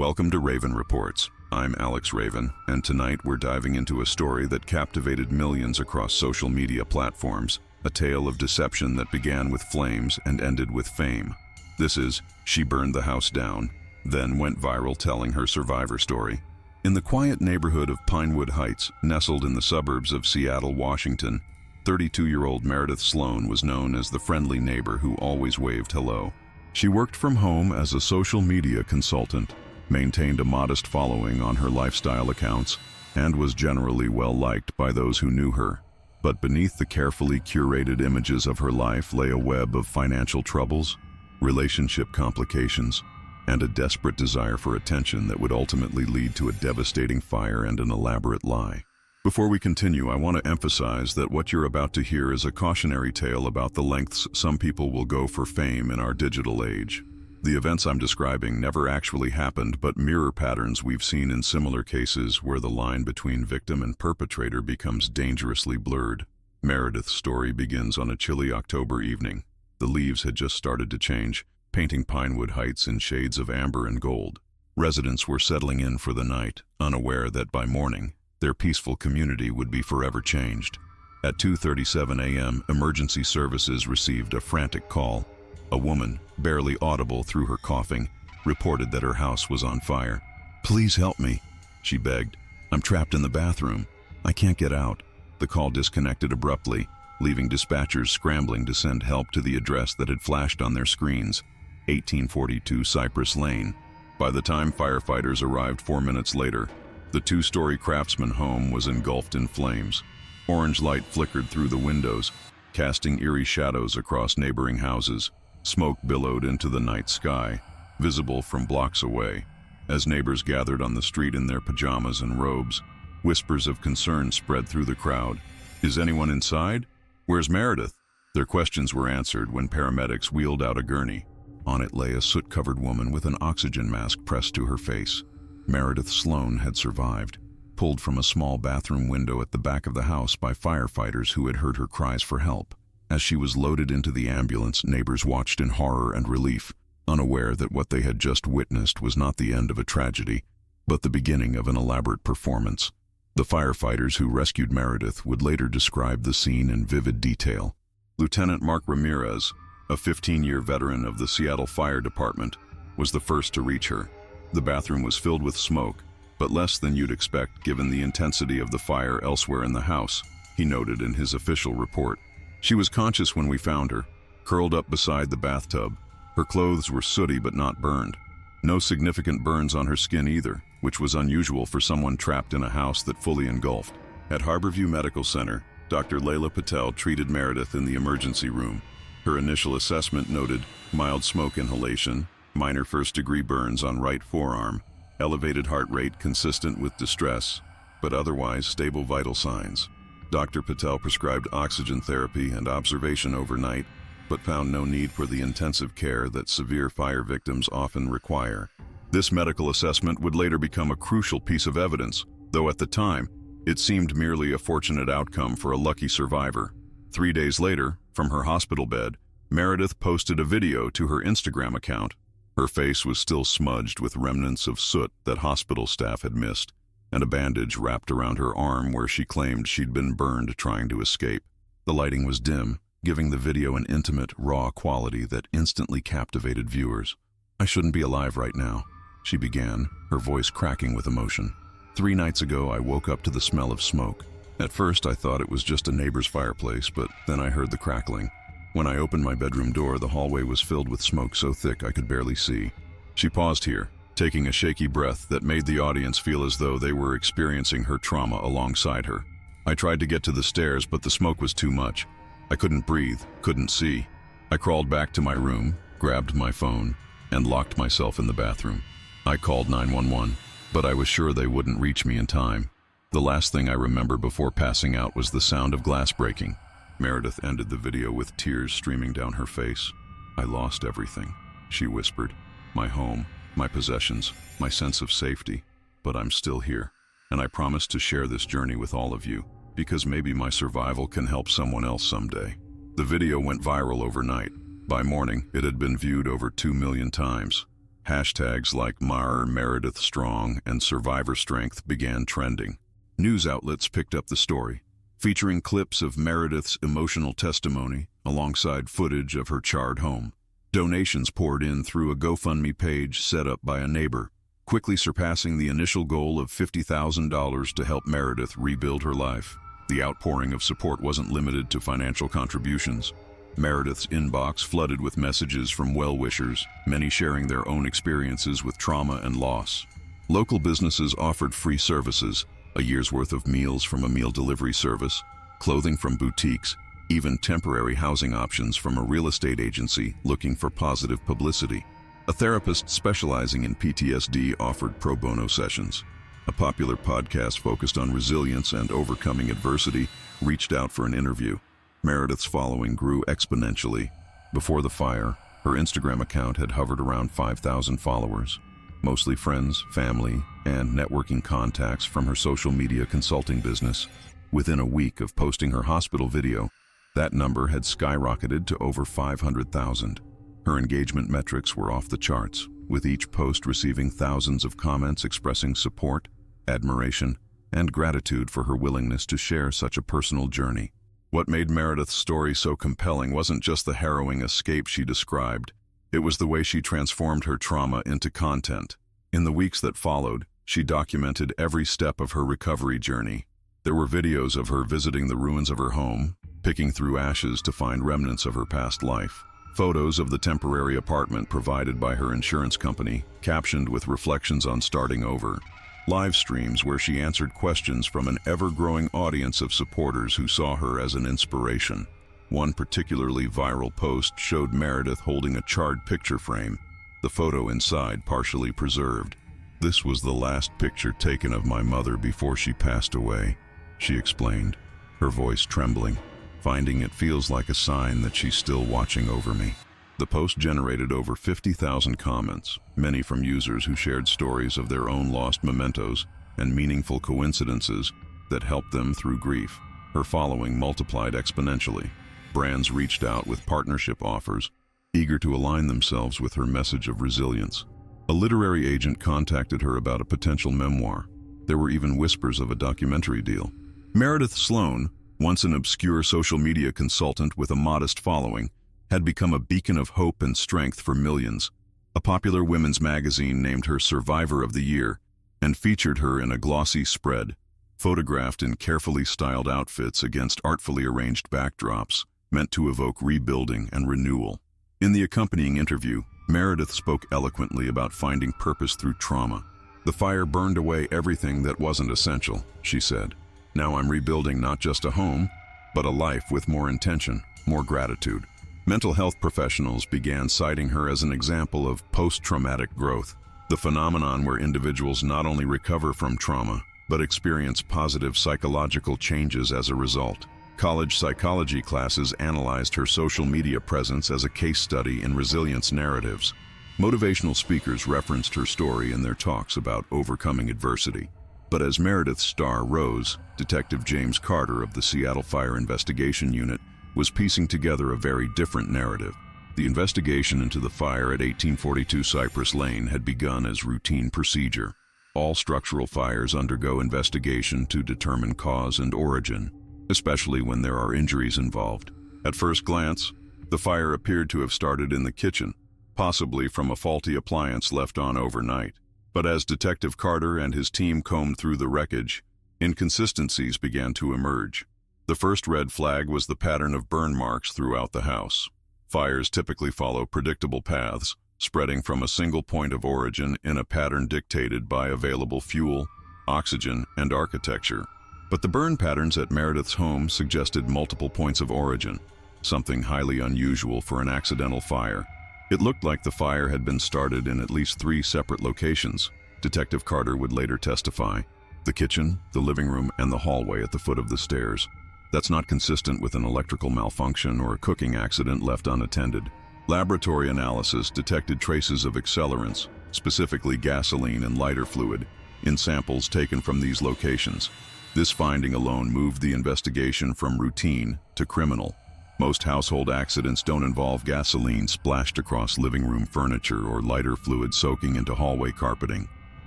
Welcome to Raven Reports. I'm Alex Raven, and tonight we're diving into a story that captivated millions across social media platforms, a tale of deception that began with flames and ended with fame. This is She Burned the House Down, then went viral telling her survivor story. In the quiet neighborhood of Pinewood Heights, nestled in the suburbs of Seattle, Washington, 32-year-old Meredith Sloan was known as the friendly neighbor who always waved hello. She worked from home as a social media consultant, maintained a modest following on her lifestyle accounts, and was generally well-liked by those who knew her. But beneath the carefully curated images of her life lay a web of financial troubles, relationship complications, and a desperate desire for attention that would ultimately lead to a devastating fire and an elaborate lie. Before we continue, I want to emphasize that what you're about to hear is a cautionary tale about the lengths some people will go for fame in our digital age. The events I'm describing never actually happened, but mirror patterns we've seen in similar cases where the line between victim and perpetrator becomes dangerously blurred. Meredith's story begins on a chilly October evening. The leaves had just started to change, painting Pinewood Heights in shades of amber and gold. Residents were settling in for the night, unaware that by morning, their peaceful community would be forever changed. At 2:37 a.m., emergency services received a frantic call. A woman, barely audible through her coughing, reported that her house was on fire. "Please help me," she begged. "I'm trapped in the bathroom. I can't get out." The call disconnected abruptly, leaving dispatchers scrambling to send help to the address that had flashed on their screens, 1842 Cypress Lane. By the time firefighters arrived 4 minutes later, the two-story Craftsman home was engulfed in flames. Orange light flickered through the windows, casting eerie shadows across neighboring houses. Smoke billowed into the night sky, visible from blocks away. As neighbors gathered on the street in their pajamas and robes, whispers of concern spread through the crowd. "Is anyone inside? Where's Meredith?" Their questions were answered when paramedics wheeled out a gurney. On it lay a soot-covered woman with an oxygen mask pressed to her face. Meredith Sloan had survived, pulled from a small bathroom window at the back of the house by firefighters who had heard her cries for help. As she was loaded into the ambulance, neighbors watched in horror and relief, unaware that what they had just witnessed was not the end of a tragedy, but the beginning of an elaborate performance. The firefighters who rescued Meredith would later describe the scene in vivid detail. Lieutenant Mark Ramirez, a 15-year veteran of the Seattle Fire Department, was the first to reach her. The bathroom was filled with smoke, but less than you'd expect given the intensity of the fire elsewhere in the house, he noted in his official report. "She was conscious when we found her, curled up beside the bathtub. Her clothes were sooty but not burned. No significant burns on her skin either, which was unusual for someone trapped in a house that fully engulfed." At Harborview Medical Center, Dr. Layla Patel treated Meredith in the emergency room. Her initial assessment noted mild smoke inhalation, minor first-degree burns on right forearm, elevated heart rate consistent with distress, but otherwise stable vital signs. Dr. Patel prescribed oxygen therapy and observation overnight, but found no need for the intensive care that severe fire victims often require. This medical assessment would later become a crucial piece of evidence, though at the time, it seemed merely a fortunate outcome for a lucky survivor. 3 days later, from her hospital bed, Meredith posted a video to her Instagram account. Her face was still smudged with remnants of soot that hospital staff had missed, and a bandage wrapped around her arm where she claimed she'd been burned trying to escape. The lighting was dim, giving the video an intimate, raw quality that instantly captivated viewers. "I shouldn't be alive right now," she began, her voice cracking with emotion. "3 nights ago, I woke up to the smell of smoke. At first, I thought it was just a neighbor's fireplace, but then I heard the crackling. When I opened my bedroom door, the hallway was filled with smoke so thick I could barely see." She paused here, taking a shaky breath that made the audience feel as though they were experiencing her trauma alongside her. "I tried to get to the stairs, but the smoke was too much. I couldn't breathe, couldn't see. I crawled back to my room, grabbed my phone, and locked myself in the bathroom. I called 911, but I was sure they wouldn't reach me in time. The last thing I remember before passing out was the sound of glass breaking." Meredith ended the video with tears streaming down her face. "I lost everything," she whispered. "My home, my possessions, my sense of safety. But I'm still here, and I promise to share this journey with all of you, because maybe my survival can help someone else someday." The video went viral overnight. By morning, it had been viewed over 2 million times. Hashtags like Meredith Strong and Survivor Strength began trending. News outlets picked up the story, featuring clips of Meredith's emotional testimony alongside footage of her charred home. Donations poured in through a GoFundMe page set up by a neighbor, quickly surpassing the initial goal of $50,000 to help Meredith rebuild her life. The outpouring of support wasn't limited to financial contributions. Meredith's inbox flooded with messages from well-wishers, many sharing their own experiences with trauma and loss. Local businesses offered free services, a year's worth of meals from a meal delivery service, clothing from boutiques, even temporary housing options from a real estate agency looking for positive publicity. A therapist specializing in PTSD offered pro bono sessions. A popular podcast focused on resilience and overcoming adversity reached out for an interview. Meredith's following grew exponentially. Before the fire, her Instagram account had hovered around 5,000 followers, mostly friends, family, and networking contacts from her social media consulting business. Within a week of posting her hospital video, that number had skyrocketed to over 500,000. Her engagement metrics were off the charts, with each post receiving thousands of comments expressing support, admiration, and gratitude for her willingness to share such a personal journey. What made Meredith's story so compelling wasn't just the harrowing escape she described. It was the way she transformed her trauma into content. In the weeks that followed, she documented every step of her recovery journey. There were videos of her visiting the ruins of her home, picking through ashes to find remnants of her past life. Photos of the temporary apartment provided by her insurance company, captioned with reflections on starting over. Live streams where she answered questions from an ever-growing audience of supporters who saw her as an inspiration. One particularly viral post showed Meredith holding a charred picture frame, the photo inside partially preserved. "This was the last picture taken of my mother before she passed away," she explained, her voice trembling. "Finding it feels like a sign that she's still watching over me." The post generated over 50,000 comments, many from users who shared stories of their own lost mementos and meaningful coincidences that helped them through grief. Her following multiplied exponentially. Brands reached out with partnership offers, eager to align themselves with her message of resilience. A literary agent contacted her about a potential memoir. There were even whispers of a documentary deal. Meredith Sloan, once an obscure social media consultant with a modest following, had become a beacon of hope and strength for millions. A popular women's magazine named her Survivor of the Year and featured her in a glossy spread, photographed in carefully styled outfits against artfully arranged backdrops, meant to evoke rebuilding and renewal. In the accompanying interview, Meredith spoke eloquently about finding purpose through trauma. "The fire burned away everything that wasn't essential," she said. "Now I'm rebuilding not just a home, but a life with more intention, more gratitude." Mental health professionals began citing her as an example of post-traumatic growth, the phenomenon where individuals not only recover from trauma, but experience positive psychological changes as a result. College psychology classes analyzed her social media presence as a case study in resilience narratives. Motivational speakers referenced her story in their talks about overcoming adversity. But as Meredith's star rose, Detective James Carter of the Seattle Fire Investigation Unit was piecing together a very different narrative. The investigation into the fire at 1842 Cypress Lane had begun as routine procedure. All structural fires undergo investigation to determine cause and origin, especially when there are injuries involved. At first glance, the fire appeared to have started in the kitchen, possibly from a faulty appliance left on overnight. But as Detective Carter and his team combed through the wreckage, inconsistencies began to emerge. The first red flag was the pattern of burn marks throughout the house. Fires typically follow predictable paths, spreading from a single point of origin in a pattern dictated by available fuel, oxygen, and architecture. But the burn patterns at Meredith's home suggested multiple points of origin, something highly unusual for an accidental fire. It looked like the fire had been started in at least 3 separate locations, Detective Carter would later testify: the kitchen, the living room, and the hallway at the foot of the stairs. That's not consistent with an electrical malfunction or a cooking accident left unattended. Laboratory analysis detected traces of accelerants, specifically gasoline and lighter fluid, in samples taken from these locations. This finding alone moved the investigation from routine to criminal. Most household accidents don't involve gasoline splashed across living room furniture or lighter fluid soaking into hallway carpeting.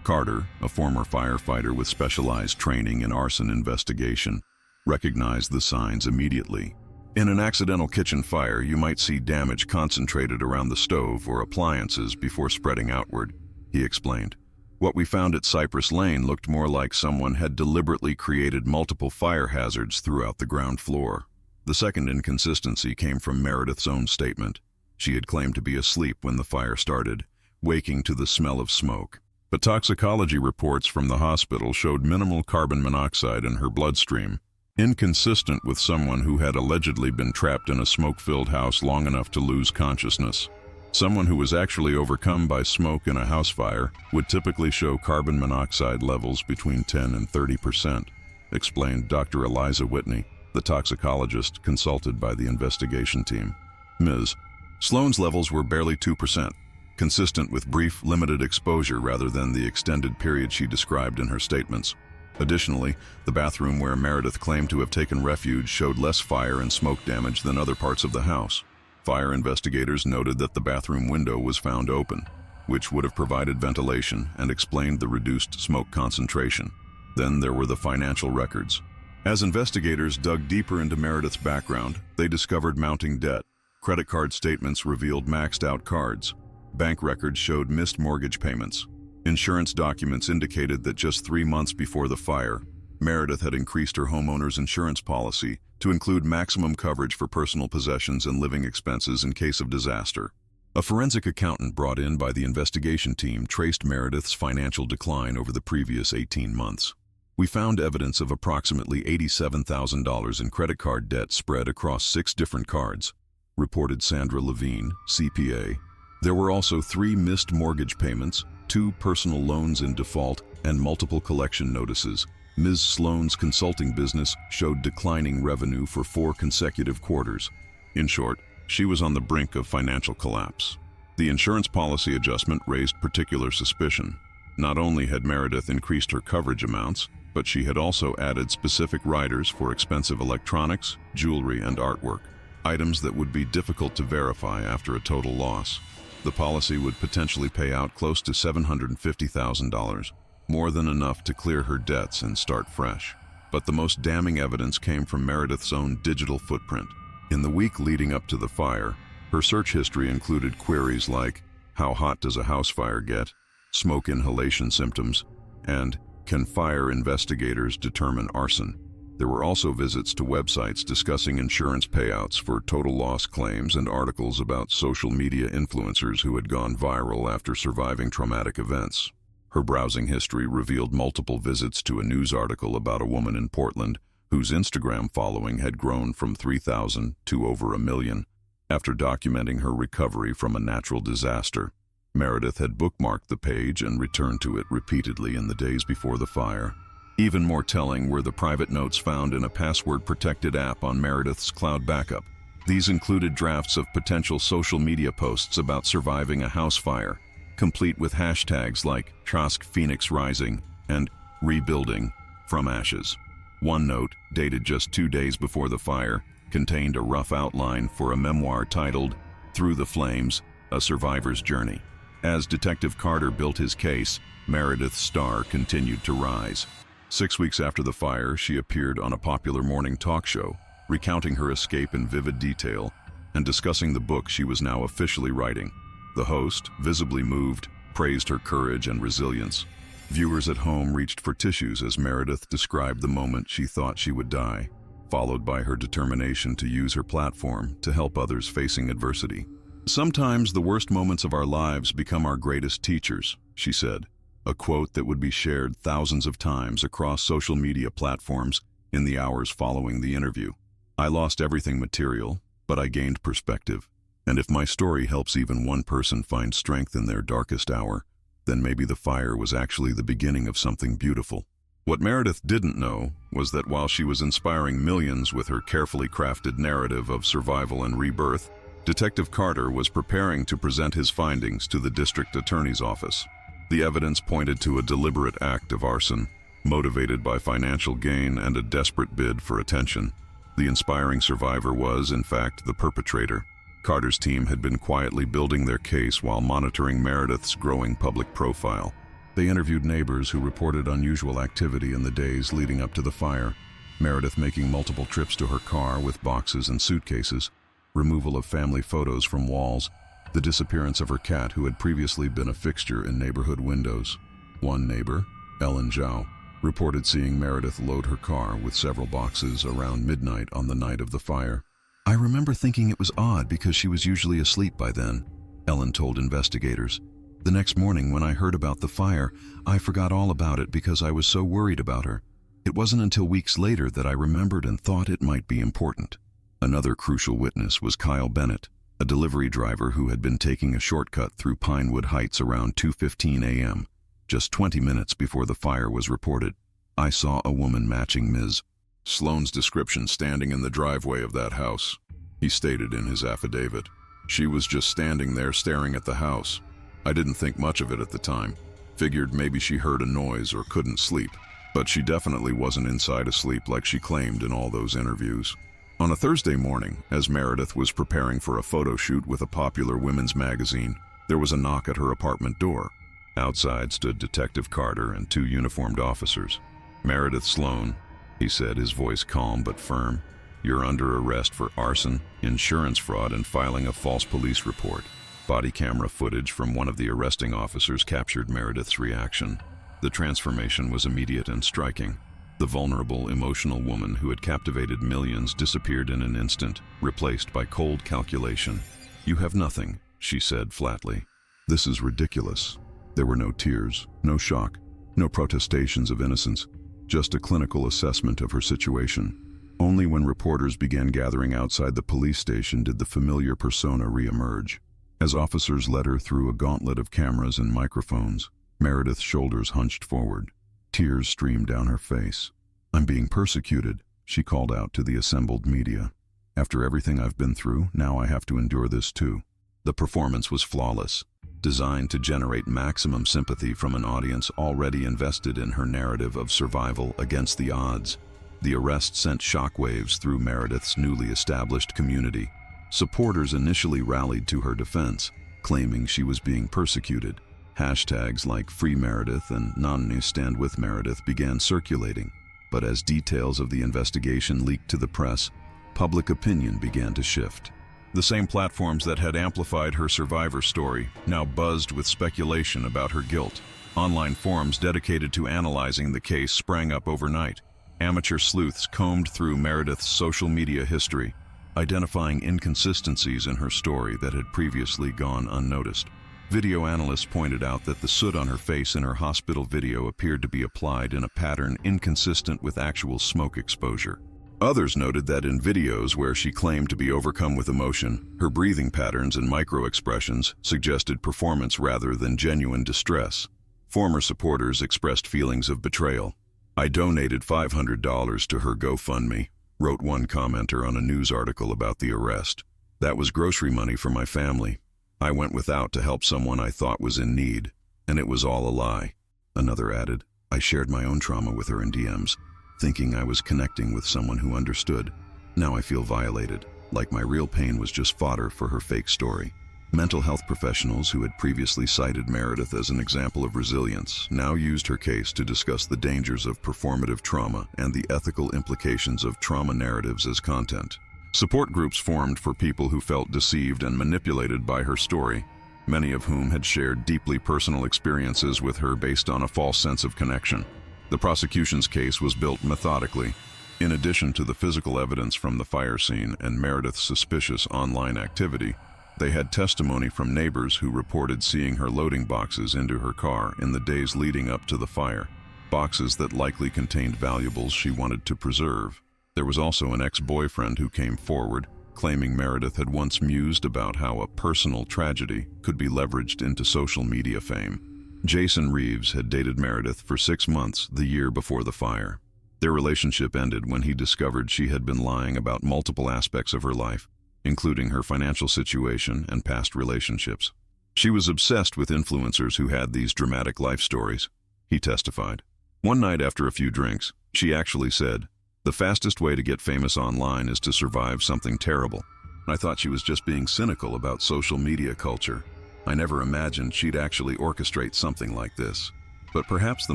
Carter, a former firefighter with specialized training in arson investigation, recognized the signs immediately. In an accidental kitchen fire, you might see damage concentrated around the stove or appliances before spreading outward, he explained. What we found at Cypress Lane looked more like someone had deliberately created multiple fire hazards throughout the ground floor. The second inconsistency came from Meredith's own statement. She had claimed to be asleep when the fire started, waking to the smell of smoke. But toxicology reports from the hospital showed minimal carbon monoxide in her bloodstream, inconsistent with someone who had allegedly been trapped in a smoke-filled house long enough to lose consciousness. Someone who was actually overcome by smoke in a house fire would typically show carbon monoxide levels between 10 and 30%, explained Dr. Eliza Whitney, the toxicologist consulted by the investigation team. Ms. Sloan's levels were barely 2%, consistent with brief, limited exposure rather than the extended period she described in her statements. Additionally, the bathroom where Meredith claimed to have taken refuge showed less fire and smoke damage than other parts of the house. Fire investigators noted that the bathroom window was found open, which would have provided ventilation and explained the reduced smoke concentration. Then there were the financial records. As investigators dug deeper into Meredith's background, they discovered mounting debt. Credit card statements revealed maxed-out cards. Bank records showed missed mortgage payments. Insurance documents indicated that just 3 months before the fire, Meredith had increased her homeowner's insurance policy to include maximum coverage for personal possessions and living expenses in case of disaster. A forensic accountant brought in by the investigation team traced Meredith's financial decline over the previous 18 months. We found evidence of approximately $87,000 in credit card debt spread across 6 different cards, reported Sandra Levine, CPA. There were also 3 missed mortgage payments, 2 personal loans in default, and multiple collection notices. Ms. Sloan's consulting business showed declining revenue for 4 consecutive quarters. In short, she was on the brink of financial collapse. The insurance policy adjustment raised particular suspicion. Not only had Meredith increased her coverage amounts, but she had also added specific riders for expensive electronics, jewelry, and artwork, items that would be difficult to verify after a total loss. The policy would potentially pay out close to $750,000, more than enough to clear her debts and start fresh. But the most damning evidence came from Meredith's own digital footprint. In the week leading up to the fire, her search history included queries like, "How hot does a house fire get?" "Smoke inhalation symptoms," and "Can fire investigators determine arson?" There were also visits to websites discussing insurance payouts for total loss claims and articles about social media influencers who had gone viral after surviving traumatic events. Her browsing history revealed multiple visits to a news article about a woman in Portland whose Instagram following had grown from 3,000 to over 1 million after documenting her recovery from a natural disaster. Meredith had bookmarked the page and returned to it repeatedly in the days before the fire. Even more telling were the private notes found in a password-protected app on Meredith's cloud backup. These included drafts of potential social media posts about surviving a house fire, complete with hashtags like Trask Phoenix Rising and Rebuilding from Ashes. One note, dated just 2 days before the fire, contained a rough outline for a memoir titled Through the Flames, A Survivor's Journey. As Detective Carter built his case, Meredith's star continued to rise. 6 weeks after the fire, she appeared on a popular morning talk show, recounting her escape in vivid detail and discussing the book she was now officially writing. The host, visibly moved, praised her courage and resilience. Viewers at home reached for tissues as Meredith described the moment she thought she would die, followed by her determination to use her platform to help others facing adversity. "Sometimes the worst moments of our lives become our greatest teachers," she said, a quote that would be shared thousands of times across social media platforms in the hours following the interview. "I lost everything material, but I gained perspective. And if my story helps even one person find strength in their darkest hour, then maybe the fire was actually the beginning of something beautiful." What Meredith didn't know was that while she was inspiring millions with her carefully crafted narrative of survival and rebirth, Detective Carter was preparing to present his findings to the district attorney's office. The evidence pointed to a deliberate act of arson, motivated by financial gain and a desperate bid for attention. The inspiring survivor was, in fact, the perpetrator. Carter's team had been quietly building their case while monitoring Meredith's growing public profile. They interviewed neighbors who reported unusual activity in the days leading up to the fire. Meredith making multiple trips to her car with boxes and suitcases, removal of family photos from walls, the disappearance of her cat who had previously been a fixture in neighborhood windows. One neighbor, Ellen Zhao, reported seeing Meredith load her car with several boxes around midnight on the night of the fire. "I remember thinking it was odd because she was usually asleep by then," Ellen told investigators. "The next morning when I heard about the fire, I forgot all about it because I was so worried about her. It wasn't until weeks later that I remembered and thought it might be important." Another crucial witness was Kyle Bennett, a delivery driver who had been taking a shortcut through Pinewood Heights around 2:15 a.m., just 20 minutes before the fire was reported. "I saw a woman matching Ms. Sloan's description standing in the driveway of that house," he stated in his affidavit. "She was just standing there staring at the house. I didn't think much of it at the time. Figured maybe she heard a noise or couldn't sleep. But she definitely wasn't inside asleep like she claimed in all those interviews." On a Thursday morning, as Meredith was preparing for a photo shoot with a popular women's magazine, there was a knock at her apartment door. Outside stood Detective Carter and two uniformed officers. "Meredith Sloan," he said, his voice calm but firm. "You're under arrest for arson, insurance fraud, and filing a false police report." Body camera footage from one of the arresting officers captured Meredith's reaction. The transformation was immediate and striking. The vulnerable, emotional woman who had captivated millions disappeared in an instant, replaced by cold calculation. "You have nothing," she said flatly. "This is ridiculous." There were no tears, no shock, no protestations of innocence, just a clinical assessment of her situation. Only when reporters began gathering outside the police station did the familiar persona re-emerge. As officers led her through a gauntlet of cameras and microphones, Meredith's shoulders hunched forward. Tears streamed down her face. "I'm being persecuted," she called out to the assembled media. "After everything I've been through, now I have to endure this too." The performance was flawless, designed to generate maximum sympathy from an audience already invested in her narrative of survival against the odds. The arrest sent shockwaves through Meredith's newly established community. Supporters initially rallied to her defense, claiming she was being persecuted. Hashtags like Free Meredith and Nonni Stand With Meredith began circulating, but as details of the investigation leaked to the press, public opinion began to shift. The same platforms that had amplified her survivor story now buzzed with speculation about her guilt. Online forums dedicated to analyzing the case sprang up overnight. Amateur sleuths combed through Meredith's social media history, identifying inconsistencies in her story that had previously gone unnoticed. Video analysts pointed out that the soot on her face in her hospital video appeared to be applied in a pattern inconsistent with actual smoke exposure. Others noted that in videos where she claimed to be overcome with emotion, her breathing patterns and micro-expressions suggested performance rather than genuine distress. Former supporters expressed feelings of betrayal. "I donated $500 to her GoFundMe," wrote one commenter on a news article about the arrest. "That was grocery money for my family. I went without to help someone I thought was in need, and it was all a lie." Another added, "I shared my own trauma with her in DMs, thinking I was connecting with someone who understood. Now I feel violated, like my real pain was just fodder for her fake story." Mental health professionals who had previously cited Meredith as an example of resilience now used her case to discuss the dangers of performative trauma and the ethical implications of trauma narratives as content. Support groups formed for people who felt deceived and manipulated by her story, many of whom had shared deeply personal experiences with her based on a false sense of connection. The prosecution's case was built methodically. In addition to the physical evidence from the fire scene and Meredith's suspicious online activity, they had testimony from neighbors who reported seeing her loading boxes into her car in the days leading up to the fire, boxes that likely contained valuables she wanted to preserve. There was also an ex-boyfriend who came forward, claiming Meredith had once mused about how a personal tragedy could be leveraged into social media fame. Jason Reeves had dated Meredith for 6 months the year before the fire. Their relationship ended when he discovered she had been lying about multiple aspects of her life, including her financial situation and past relationships. She was obsessed with influencers who had these dramatic life stories, he testified. One night after a few drinks, she actually said, The fastest way to get famous online is to survive something terrible. I thought she was just being cynical about social media culture. I never imagined she'd actually orchestrate something like this. But perhaps the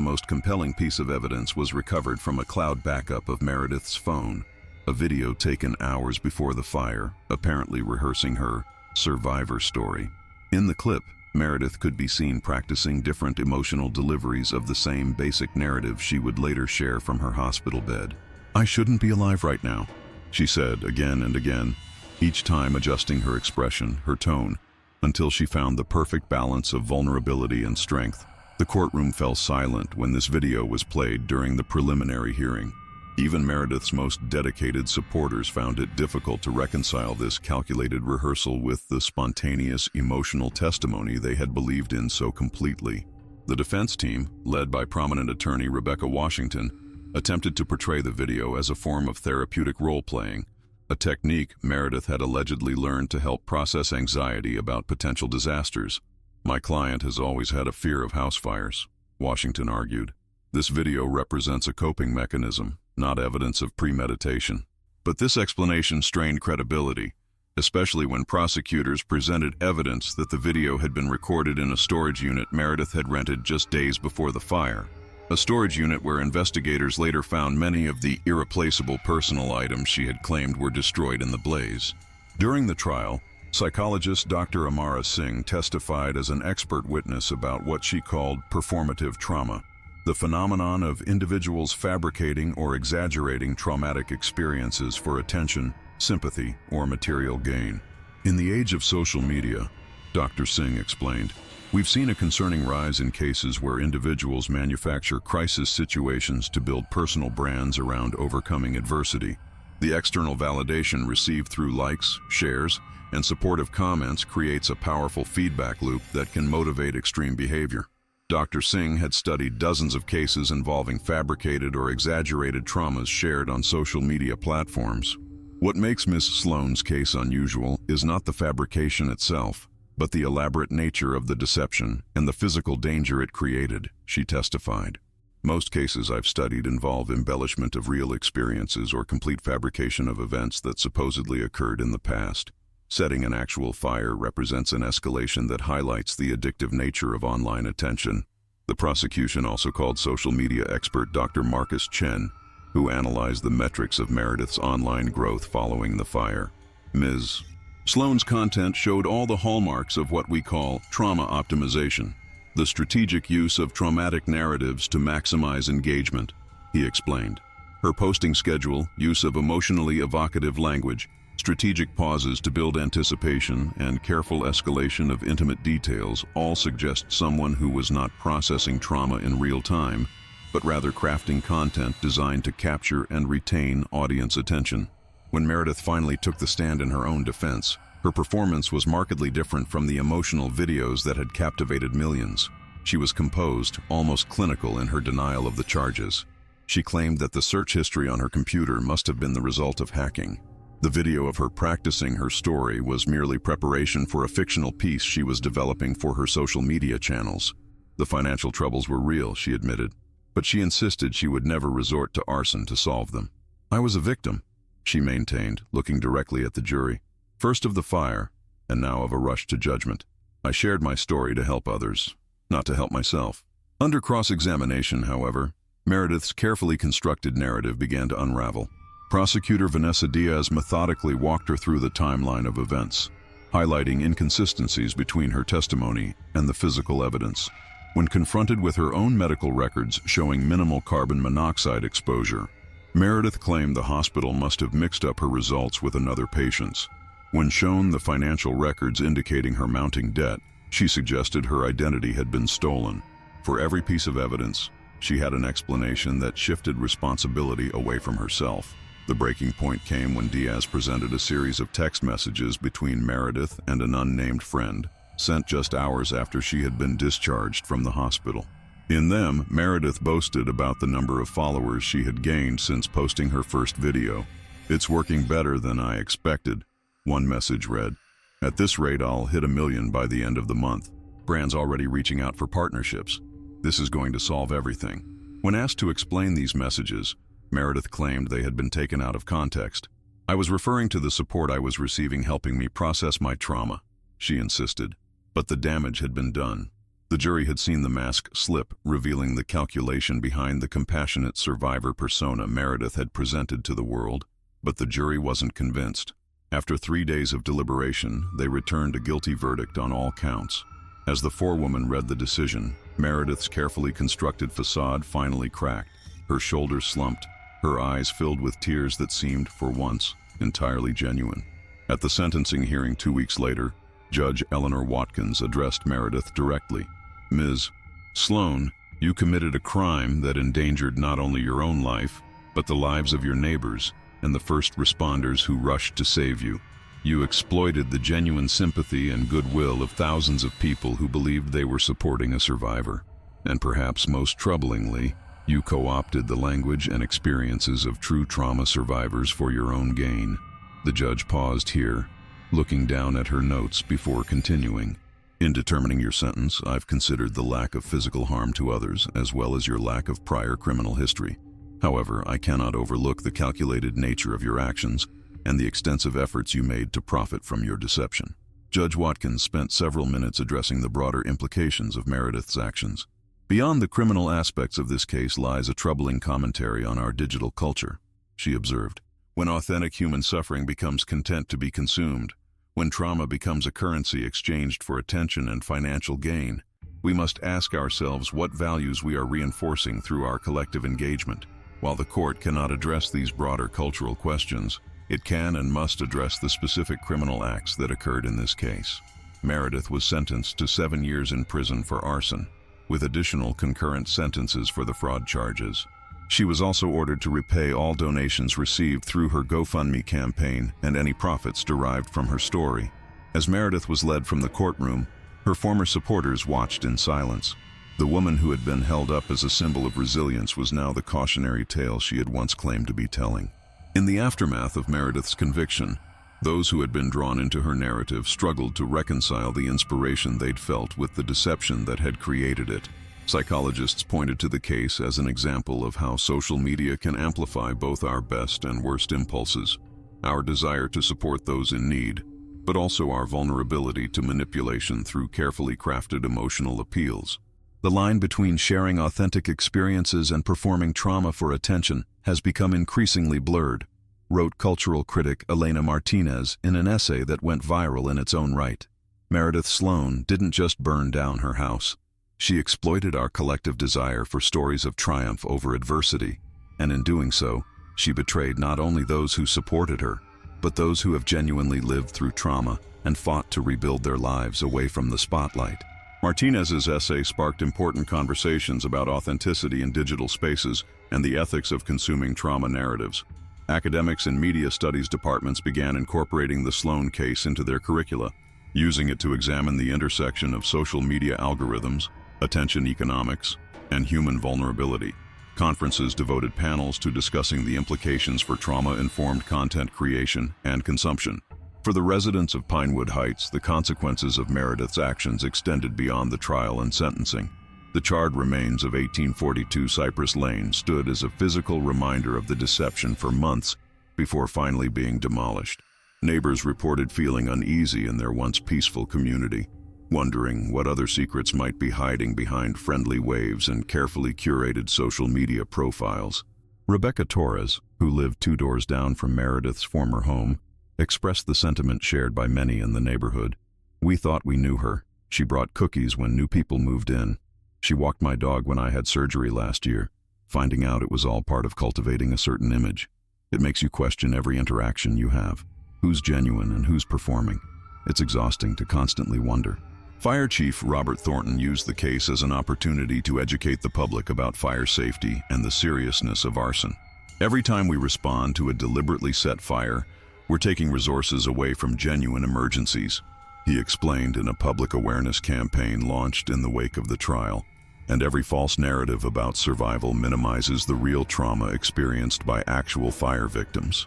most compelling piece of evidence was recovered from a cloud backup of Meredith's phone, a video taken hours before the fire, apparently rehearsing her survivor story. In the clip, Meredith could be seen practicing different emotional deliveries of the same basic narrative she would later share from her hospital bed. "I shouldn't be alive right now," she said again and again, each time adjusting her expression, her tone, until she found the perfect balance of vulnerability and strength. The courtroom fell silent when this video was played during the preliminary hearing. Even Meredith's most dedicated supporters found it difficult to reconcile this calculated rehearsal with the spontaneous, emotional testimony they had believed in so completely. The defense team, led by prominent attorney Rebecca Washington, attempted to portray the video as a form of therapeutic role-playing, a technique Meredith had allegedly learned to help process anxiety about potential disasters. "My client has always had a fear of house fires," Washington argued. "This video represents a coping mechanism, not evidence of premeditation." But this explanation strained credibility, especially when prosecutors presented evidence that the video had been recorded in a storage unit Meredith had rented just days before the fire. A storage unit where investigators later found many of the irreplaceable personal items she had claimed were destroyed in the blaze. During the trial, psychologist Dr. Amara Singh testified as an expert witness about what she called performative trauma, the phenomenon of individuals fabricating or exaggerating traumatic experiences for attention, sympathy, or material gain. "In the age of social media," Dr. Singh explained, "we've seen a concerning rise in cases where individuals manufacture crisis situations to build personal brands around overcoming adversity. The external validation received through likes, shares, and supportive comments creates a powerful feedback loop that can motivate extreme behavior." Dr. Singh had studied dozens of cases involving fabricated or exaggerated traumas shared on social media platforms. "What makes Ms. Sloan's case unusual is not the fabrication itself, but the elaborate nature of the deception and the physical danger it created," she testified. "Most cases I've studied involve embellishment of real experiences or complete fabrication of events that supposedly occurred in the past. Setting an actual fire represents an escalation that highlights the addictive nature of online attention." The prosecution also called social media expert Dr. Marcus Chen, who analyzed the metrics of Meredith's online growth following the fire. "Ms. Sloan's content showed all the hallmarks of what we call trauma optimization, the strategic use of traumatic narratives to maximize engagement," he explained. "Her posting schedule, use of emotionally evocative language, strategic pauses to build anticipation, and careful escalation of intimate details all suggest someone who was not processing trauma in real time, but rather crafting content designed to capture and retain audience attention." When Meredith finally took the stand in her own defense, her performance was markedly different from the emotional videos that had captivated millions. She was composed, almost clinical in her denial of the charges. She claimed that the search history on her computer must have been the result of hacking. The video of her practicing her story was merely preparation for a fictional piece she was developing for her social media channels. The financial troubles were real, she admitted, but she insisted she would never resort to arson to solve them. "I was a victim," she maintained, looking directly at the jury. "First of the fire, and now of a rush to judgment. I shared my story to help others, not to help myself." Under cross-examination, however, Meredith's carefully constructed narrative began to unravel. Prosecutor Vanessa Diaz methodically walked her through the timeline of events, highlighting inconsistencies between her testimony and the physical evidence. When confronted with her own medical records showing minimal carbon monoxide exposure, Meredith claimed the hospital must have mixed up her results with another patient's. When shown the financial records indicating her mounting debt, she suggested her identity had been stolen. For every piece of evidence, she had an explanation that shifted responsibility away from herself. The breaking point came when Diaz presented a series of text messages between Meredith and an unnamed friend, sent just hours after she had been discharged from the hospital. In them, Meredith boasted about the number of followers she had gained since posting her first video. "It's working better than I expected," one message read. "At this rate, I'll hit 1 million by the end of the month. Brands already reaching out for partnerships. This is going to solve everything." When asked to explain these messages, Meredith claimed they had been taken out of context. "I was referring to the support I was receiving helping me process my trauma," she insisted. But the damage had been done. The jury had seen the mask slip, revealing the calculation behind the compassionate survivor persona Meredith had presented to the world. But the jury wasn't convinced. After 3 days of deliberation, they returned a guilty verdict on all counts. As the forewoman read the decision, Meredith's carefully constructed facade finally cracked. Her shoulders slumped, her eyes filled with tears that seemed, for once, entirely genuine. At the sentencing hearing 2 weeks later, Judge Eleanor Watkins addressed Meredith directly. "Ms. Sloan, you committed a crime that endangered not only your own life, but the lives of your neighbors and the first responders who rushed to save you. You exploited the genuine sympathy and goodwill of thousands of people who believed they were supporting a survivor. And perhaps most troublingly, you co-opted the language and experiences of true trauma survivors for your own gain." The judge paused here, looking down at her notes before continuing. "In determining your sentence, I've considered the lack of physical harm to others, as well as your lack of prior criminal history. However, I cannot overlook the calculated nature of your actions and the extensive efforts you made to profit from your deception." Judge Watkins spent several minutes addressing the broader implications of Meredith's actions. "Beyond the criminal aspects of this case lies a troubling commentary on our digital culture," she observed. "When authentic human suffering becomes content to be consumed, when trauma becomes a currency exchanged for attention and financial gain, we must ask ourselves what values we are reinforcing through our collective engagement. While the court cannot address these broader cultural questions, it can and must address the specific criminal acts that occurred in this case." Meredith was sentenced to 7 years in prison for arson, with additional concurrent sentences for the fraud charges. She was also ordered to repay all donations received through her GoFundMe campaign and any profits derived from her story. As Meredith was led from the courtroom, her former supporters watched in silence. The woman who had been held up as a symbol of resilience was now the cautionary tale she had once claimed to be telling. In the aftermath of Meredith's conviction, those who had been drawn into her narrative struggled to reconcile the inspiration they'd felt with the deception that had created it. Psychologists pointed to the case as an example of how social media can amplify both our best and worst impulses, our desire to support those in need, but also our vulnerability to manipulation through carefully crafted emotional appeals. The line between sharing authentic experiences and performing trauma for attention has become increasingly blurred, wrote cultural critic Elena Martinez in an essay that went viral in its own right. Meredith Sloan didn't just burn down her house. She exploited our collective desire for stories of triumph over adversity, and in doing so, she betrayed not only those who supported her, but those who have genuinely lived through trauma and fought to rebuild their lives away from the spotlight. Martinez's essay sparked important conversations about authenticity in digital spaces and the ethics of consuming trauma narratives. Academics and media studies departments began incorporating the Sloan case into their curricula, using it to examine the intersection of social media algorithms, attention economics, and human vulnerability. Conferences devoted panels to discussing the implications for trauma-informed content creation and consumption. For the residents of Pinewood Heights, the consequences of Meredith's actions extended beyond the trial and sentencing. The charred remains of 1842 Cypress Lane stood as a physical reminder of the deception for months before finally being demolished. Neighbors reported feeling uneasy in their once peaceful community, wondering what other secrets might be hiding behind friendly waves and carefully curated social media profiles. Rebecca Torres, who lived 2 doors down from Meredith's former home, expressed the sentiment shared by many in the neighborhood. "We thought we knew her. She brought cookies when new people moved in. She walked my dog when I had surgery last year. Finding out it was all part of cultivating a certain image. It makes you question every interaction you have. Who's genuine and who's performing? It's exhausting to constantly wonder." Fire Chief Robert Thornton used the case as an opportunity to educate the public about fire safety and the seriousness of arson. "Every time we respond to a deliberately set fire, we're taking resources away from genuine emergencies," he explained in a public awareness campaign launched in the wake of the trial. "And every false narrative about survival minimizes the real trauma experienced by actual fire victims."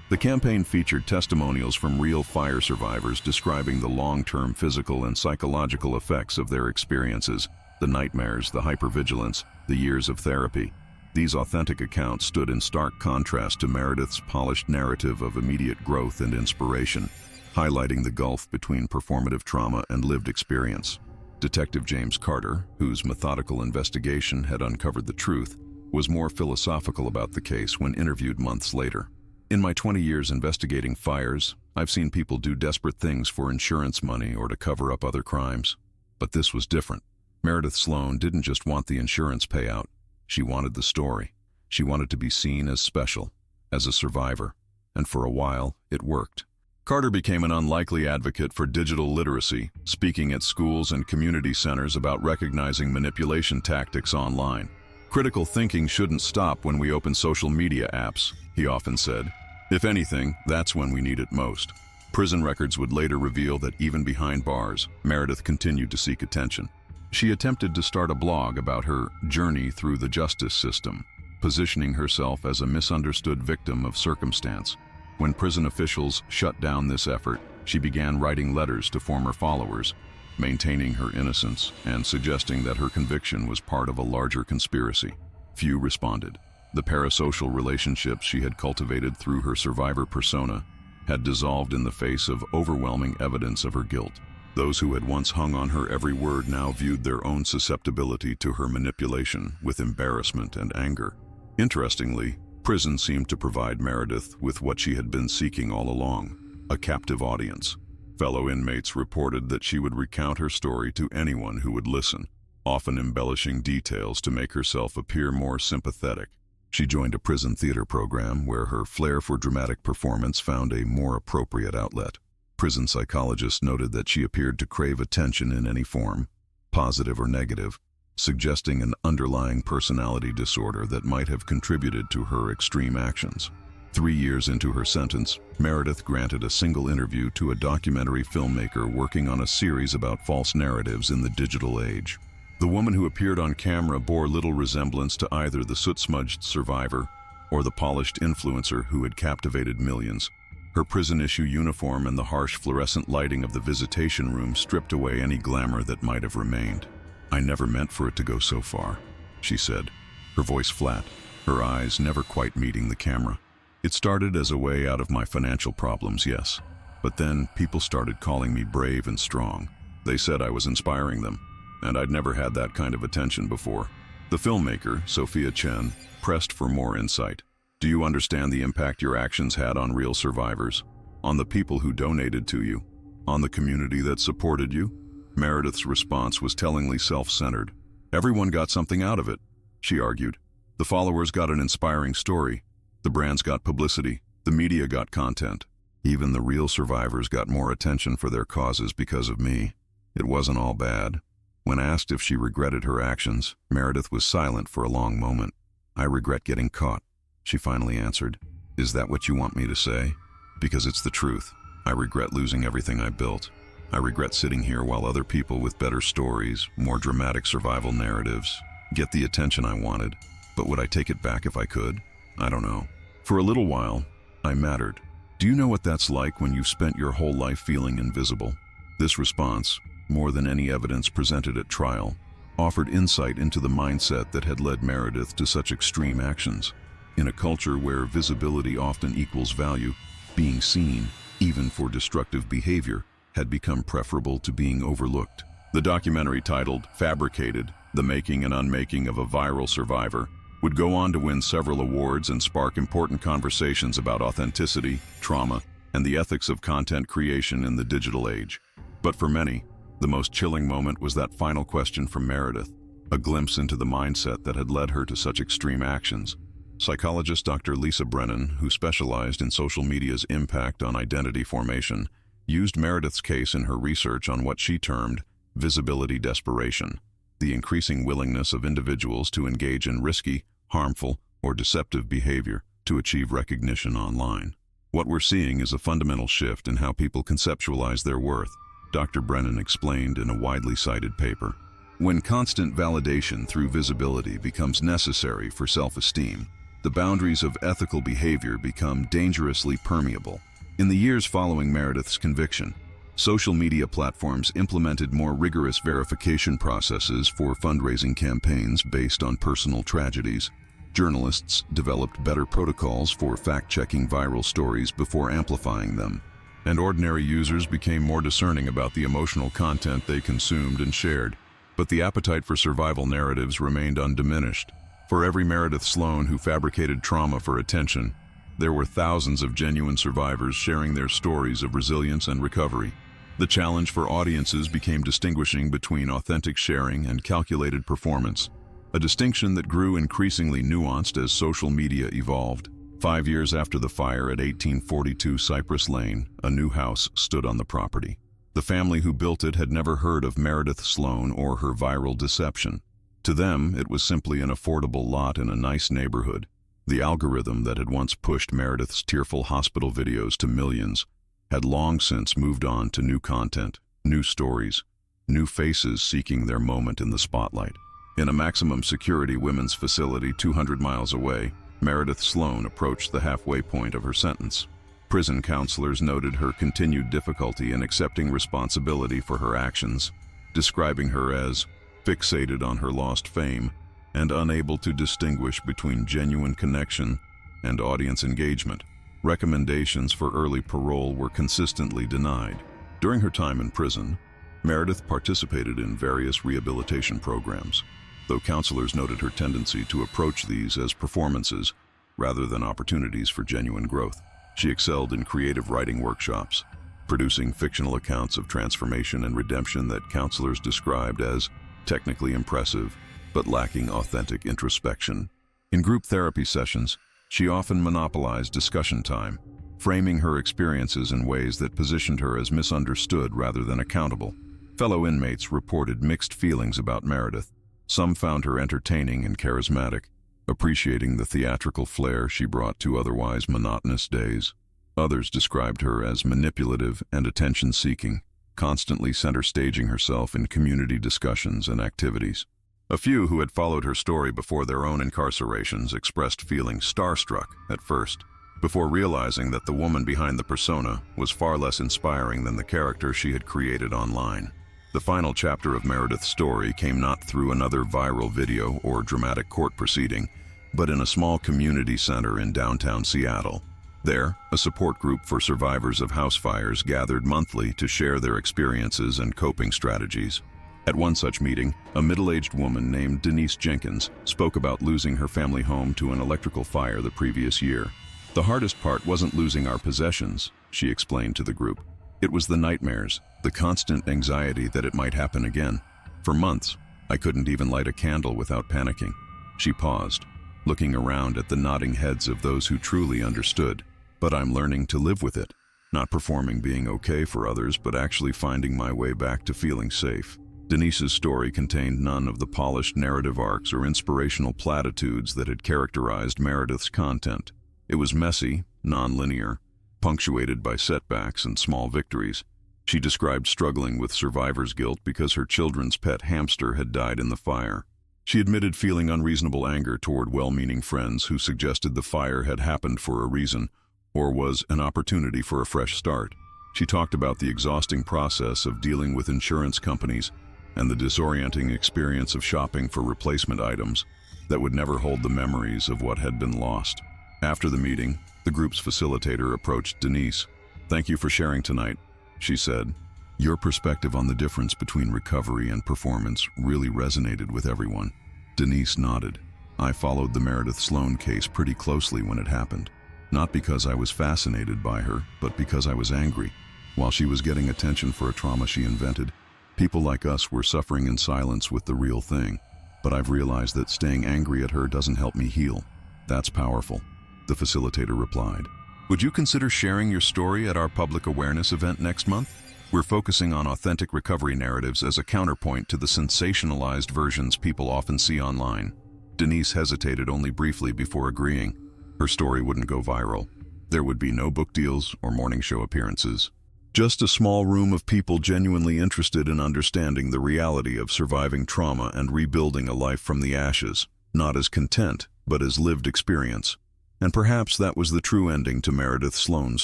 The campaign featured testimonials from real fire survivors describing the long-term physical and psychological effects of their experiences, the nightmares, the hypervigilance, the years of therapy. These authentic accounts stood in stark contrast to Meredith's polished narrative of immediate growth and inspiration, highlighting the gulf between performative trauma and lived experience. Detective James Carter, whose methodical investigation had uncovered the truth, was more philosophical about the case when interviewed months later. In my 20 years investigating fires, I've seen people do desperate things for insurance money or to cover up other crimes. But this was different. Meredith Sloan didn't just want the insurance payout. She wanted the story. She wanted to be seen as special, as a survivor. And for a while, it worked. Carter became an unlikely advocate for digital literacy, speaking at schools and community centers about recognizing manipulation tactics online. Critical thinking shouldn't stop when we open social media apps, he often said. If anything, that's when we need it most. Prison records would later reveal that even behind bars, Meredith continued to seek attention. She attempted to start a blog about her journey through the justice system, positioning herself as a misunderstood victim of circumstance. When prison officials shut down this effort, she began writing letters to former followers, maintaining her innocence and suggesting that her conviction was part of a larger conspiracy. Few responded. The parasocial relationships she had cultivated through her survivor persona had dissolved in the face of overwhelming evidence of her guilt. Those who had once hung on her every word now viewed their own susceptibility to her manipulation with embarrassment and anger. Interestingly, prison seemed to provide Meredith with what she had been seeking all along, a captive audience. Fellow inmates reported that she would recount her story to anyone who would listen, often embellishing details to make herself appear more sympathetic. She joined a prison theater program where her flair for dramatic performance found a more appropriate outlet. Prison psychologists noted that she appeared to crave attention in any form, positive or negative, suggesting an underlying personality disorder that might have contributed to her extreme actions. 3 years into her sentence, Meredith granted a single interview to a documentary filmmaker working on a series about false narratives in the digital age. The woman who appeared on camera bore little resemblance to either the soot-smudged survivor or the polished influencer who had captivated millions. Her prison-issue uniform and the harsh fluorescent lighting of the visitation room stripped away any glamour that might have remained. "I never meant for it to go so far," she said, her voice flat, her eyes never quite meeting the camera. "It started as a way out of my financial problems, yes. But then people started calling me brave and strong. They said I was inspiring them, and I'd never had that kind of attention before." The filmmaker, Sophia Chen, pressed for more insight. "Do you understand the impact your actions had on real survivors? On the people who donated to you? On the community that supported you?" Meredith's response was tellingly self-centered. "Everyone got something out of it," she argued. "The followers got an inspiring story. The brands got publicity. The media got content. Even the real survivors got more attention for their causes because of me. It wasn't all bad." When asked if she regretted her actions, Meredith was silent for a long moment. "I regret getting caught," she finally answered. "Is that what you want me to say? Because it's the truth. I regret losing everything I built. I regret sitting here while other people with better stories, more dramatic survival narratives, get the attention I wanted. But would I take it back if I could? I don't know. For a little while, I mattered. Do you know what that's like when you've spent your whole life feeling invisible?" This response, more than any evidence presented at trial, offered insight into the mindset that had led Meredith to such extreme actions. In a culture where visibility often equals value, being seen, even for destructive behavior, had become preferable to being overlooked. The documentary titled Fabricated: The Making and Unmaking of a Viral Survivor would go on to win several awards and spark important conversations about authenticity, trauma, and the ethics of content creation in the digital age. But for many, the most chilling moment was that final question from Meredith, a glimpse into the mindset that had led her to such extreme actions. Psychologist Dr. Lisa Brennan, who specialized in social media's impact on identity formation, used Meredith's case in her research on what she termed visibility desperation, the increasing willingness of individuals to engage in risky, harmful, or deceptive behavior to achieve recognition online. "What we're seeing is a fundamental shift in how people conceptualize their worth," Dr. Brennan explained in a widely cited paper. "When constant validation through visibility becomes necessary for self-esteem, the boundaries of ethical behavior become dangerously permeable." In the years following Meredith's conviction, social media platforms implemented more rigorous verification processes for fundraising campaigns based on personal tragedies. Journalists developed better protocols for fact-checking viral stories before amplifying them, and ordinary users became more discerning about the emotional content they consumed and shared. But the appetite for survival narratives remained undiminished. For every Meredith Sloan who fabricated trauma for attention, there were thousands of genuine survivors sharing their stories of resilience and recovery. The challenge for audiences became distinguishing between authentic sharing and calculated performance, a distinction that grew increasingly nuanced as social media evolved. 5 years after the fire at 1842 Cypress Lane, a new house stood on the property. The family who built it had never heard of Meredith Sloan or her viral deception. To them, it was simply an affordable lot in a nice neighborhood. The algorithm that had once pushed Meredith's tearful hospital videos to millions had long since moved on to new content, new stories, new faces seeking their moment in the spotlight. In a maximum security women's facility 200 miles away, Meredith Sloan approached the halfway point of her sentence. Prison counselors noted her continued difficulty in accepting responsibility for her actions, describing her as fixated on her lost fame and unable to distinguish between genuine connection and audience engagement. Recommendations for early parole were consistently denied. During her time in prison, Meredith participated in various rehabilitation programs, though counselors noted her tendency to approach these as performances rather than opportunities for genuine growth. She excelled in creative writing workshops, producing fictional accounts of transformation and redemption that counselors described as technically impressive but lacking authentic introspection. In group therapy sessions, she often monopolized discussion time, framing her experiences in ways that positioned her as misunderstood rather than accountable. Fellow inmates reported mixed feelings about Meredith. Some found her entertaining and charismatic, appreciating the theatrical flair she brought to otherwise monotonous days. Others described her as manipulative and attention-seeking, constantly center-staging herself in community discussions and activities. A few who had followed her story before their own incarcerations expressed feeling starstruck at first, before realizing that the woman behind the persona was far less inspiring than the character she had created online. The final chapter of Meredith's story came not through another viral video or dramatic court proceeding, but in a small community center in downtown Seattle. There, a support group for survivors of house fires gathered monthly to share their experiences and coping strategies. At one such meeting, a middle-aged woman named Denise Jenkins spoke about losing her family home to an electrical fire the previous year. "The hardest part wasn't losing our possessions," she explained to the group. "It was the nightmares, the constant anxiety that it might happen again. For months, I couldn't even light a candle without panicking." She paused, looking around at the nodding heads of those who truly understood. "But I'm learning to live with it, not performing being okay for others, but actually finding my way back to feeling safe." Denise's story contained none of the polished narrative arcs or inspirational platitudes that had characterized Meredith's content. It was messy, non-linear, punctuated by setbacks and small victories. She described struggling with survivor's guilt because her children's pet hamster had died in the fire. She admitted feeling unreasonable anger toward well-meaning friends who suggested the fire had happened for a reason or was an opportunity for a fresh start. She talked about the exhausting process of dealing with insurance companies and the disorienting experience of shopping for replacement items that would never hold the memories of what had been lost. After the meeting, the group's facilitator approached Denise. "Thank you for sharing tonight," she said. "Your perspective on the difference between recovery and performance really resonated with everyone." Denise nodded. "I followed the Meredith Sloan case pretty closely when it happened. Not because I was fascinated by her, but because I was angry. While she was getting attention for a trauma she invented, people like us were suffering in silence with the real thing. But I've realized that staying angry at her doesn't help me heal." "That's powerful," the facilitator replied. "Would you consider sharing your story at our public awareness event next month? We're focusing on authentic recovery narratives as a counterpoint to the sensationalized versions people often see online." Denise hesitated only briefly before agreeing. Her story wouldn't go viral. There would be no book deals or morning show appearances. Just a small room of people genuinely interested in understanding the reality of surviving trauma and rebuilding a life from the ashes, not as content, but as lived experience. And perhaps that was the true ending to Meredith Sloan's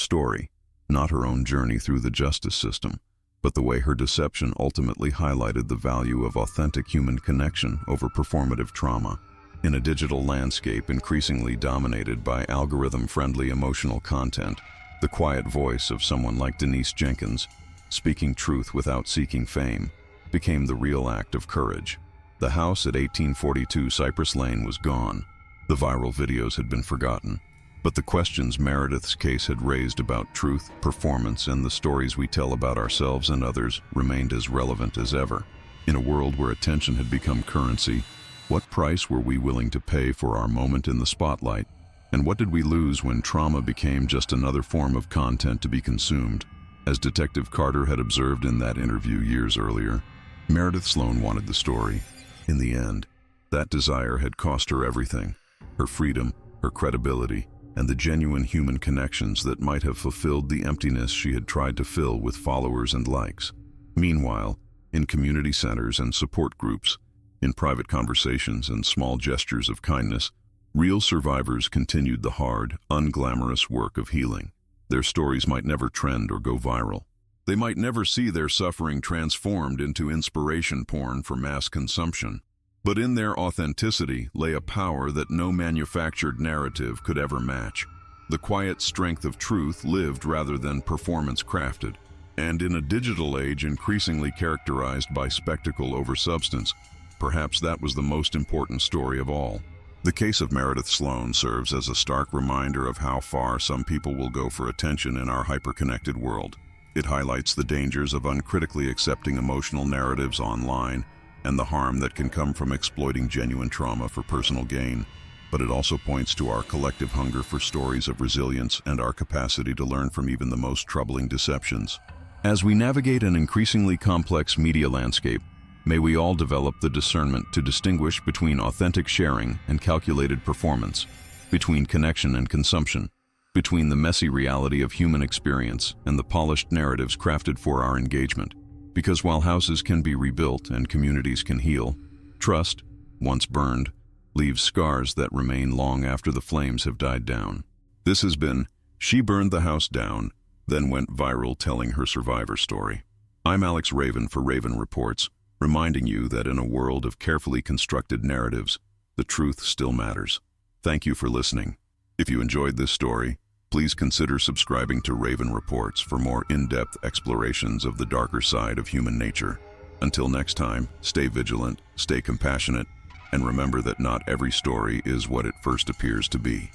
story. Not her own journey through the justice system, but the way her deception ultimately highlighted the value of authentic human connection over performative trauma. In a digital landscape increasingly dominated by algorithm-friendly emotional content, the quiet voice of someone like Denise Jenkins, speaking truth without seeking fame, became the real act of courage. The house at 1842 Cypress Lane was gone. The viral videos had been forgotten. But the questions Meredith's case had raised about truth, performance, and the stories we tell about ourselves and others remained as relevant as ever. In a world where attention had become currency, what price were we willing to pay for our moment in the spotlight? And what did we lose when trauma became just another form of content to be consumed? As Detective Carter had observed in that interview years earlier, Meredith Sloan wanted the story. In the end, that desire had cost her everything: her freedom, her credibility, and the genuine human connections that might have fulfilled the emptiness she had tried to fill with followers and likes. Meanwhile, in community centers and support groups, in private conversations and small gestures of kindness, real survivors continued the hard, unglamorous work of healing. Their stories might never trend or go viral. They might never see their suffering transformed into inspiration porn for mass consumption. But in their authenticity lay a power that no manufactured narrative could ever match. The quiet strength of truth lived rather than performance crafted. And in a digital age increasingly characterized by spectacle over substance, perhaps that was the most important story of all. The case of Meredith Sloan serves as a stark reminder of how far some people will go for attention in our hyper-connected world. It highlights the dangers of uncritically accepting emotional narratives online and the harm that can come from exploiting genuine trauma for personal gain. But it also points to our collective hunger for stories of resilience and our capacity to learn from even the most troubling deceptions. As we navigate an increasingly complex media landscape, may we all develop the discernment to distinguish between authentic sharing and calculated performance, between connection and consumption, between the messy reality of human experience and the polished narratives crafted for our engagement. Because while houses can be rebuilt and communities can heal, trust, once burned, leaves scars that remain long after the flames have died down. This has been She Burned the House Down, Then Went Viral, telling her survivor story. I'm Alex Raven for Raven Reports, reminding you that in a world of carefully constructed narratives, the truth still matters. Thank you for listening. If you enjoyed this story, please consider subscribing to Raven Reports for more in-depth explorations of the darker side of human nature. Until next time, stay vigilant, stay compassionate, and remember that not every story is what it first appears to be.